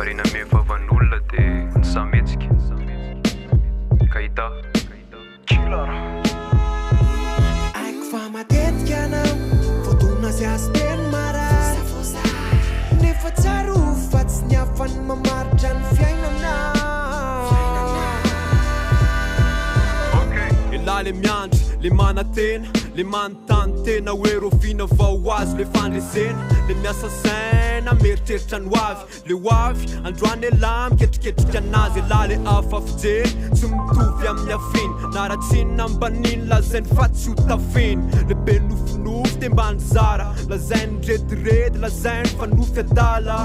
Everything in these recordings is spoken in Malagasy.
Marina mevavan'olona dia ny sametsika khaida KILLARH aiko fa matetika anao fotona sy aspeny maraza nefa tsara ho fa tsy ny afany mamaritra ny fiainana elah le miandry le manatena le manontany tena hoe rofina vao azy le fandresena le miasa saina mieritreritra ny hoavy le hoavy androany elah miketriketrika anazy elah le afa fijery tsy mitovy amin'ny afiny na ratsinina ambaniny lazainy fa tsy ho tafiny le be nofinofy te mbany zara lazainy rediredy lazainy fa nofy adala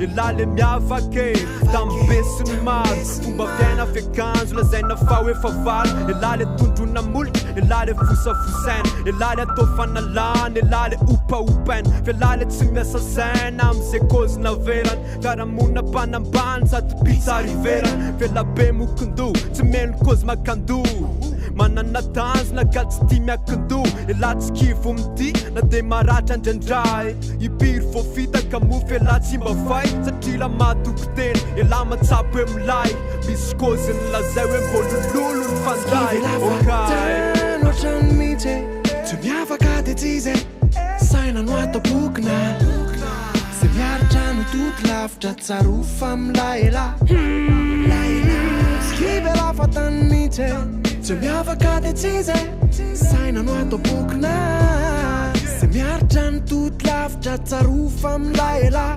elah le miavake tamy besiny maro fomba fiaina fekanjo lazaina fa hoe favalo elah le tondrona molitra elah le fosafosaina elah le atao fanalana elah le opaopaina felah le tsy miasa saina am'izay kozina verany karamona mpanambany sady pizza riverany fela be mokondo tsy meno kozy makando manana tanjona ka tsy tia miakindo elah tsy kivo mity na de maratra indraindray ipiry fo fitaka mofo elah tsy mba fay satria la matoko tena elah matsapo hoe milay misy koziny lazay hoe mbolololo ny fanday otrany mihitsy tsy miafaka de tsy izay saina no atao bokina zay miaritra no toto lavitra tsaro fa milay elah skive elah fatany mihitsy tsy miafaka de tsy izay saina no atao bokina zay miaritra no toto lavitra tsaro fa milay elah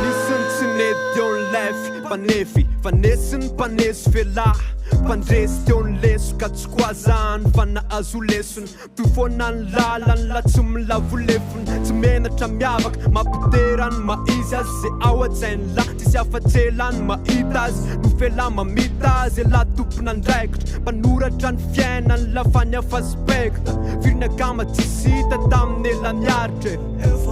Nisy tsy nety teo ny lefy mpanefy fanesy ny mpanesy felah mpandresy teo ny leso ka tsy koazany fa nahazo lesony tofoana ny lalany la tsy milavo lefony tsy menatra miavaka mampiterany maizy azy zay ao atsainy la tsisy afatselany mahita azy no felah mamita azy elah tompona andraikitra mpanoratra ny fiainany la fany afaspekta virina kama tsisita tamin'ny ela miaritra efa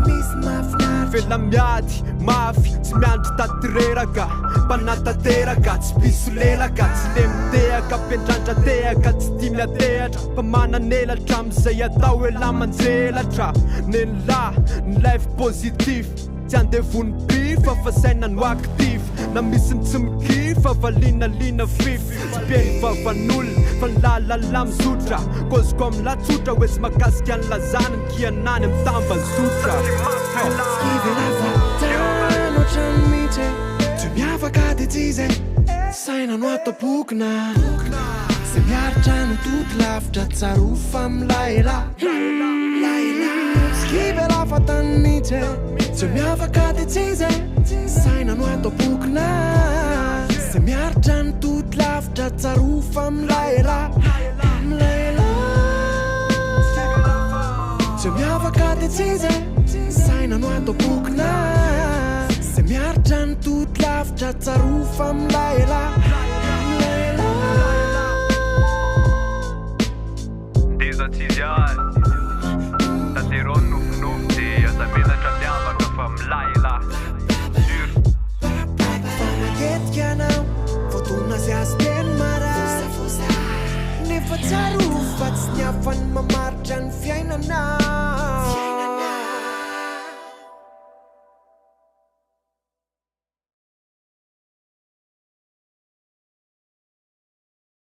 misy mafinaritra fela miady mafy tsy miandry tatireraka mpanatateraka tsy piso lelaka tsy le mitehaka mpiandrandra tehaka tsy tia miatehatra mpamananelatra am'izay atao elah manjelatra nelahy ny life positif tsy andevony pifa fa saina no actif na misy ny tsy mikifa fa linalina fify tsy beny vavan'olona fa ny lalala mizotra koziko amin'ny latsotra hoe tsy makasika ny lazany ny kianany amin'ny tamba zotra otrany mihitsy tsy miafaka de tsy izay saina no atao bokina zay miaritra no toto lavitra tsaro fa milay elah skive elah fatany mihitsy tsy miafaka de tsy izay saina no atao bokina zay miaritra no toto lavitra tsaro fa milay elah tsy miafaka de tsy izay saina no atao bokina zay miaritra no toto lavitra tsaro fa milay elah ndeza tsy izy ahy taterao nofinofy dia atamenatra miavaka fa milay elah sur matetika anao fotona sy aspeny maraza nefa tsara ho fa tsy ny afany mamaritra ny fiainana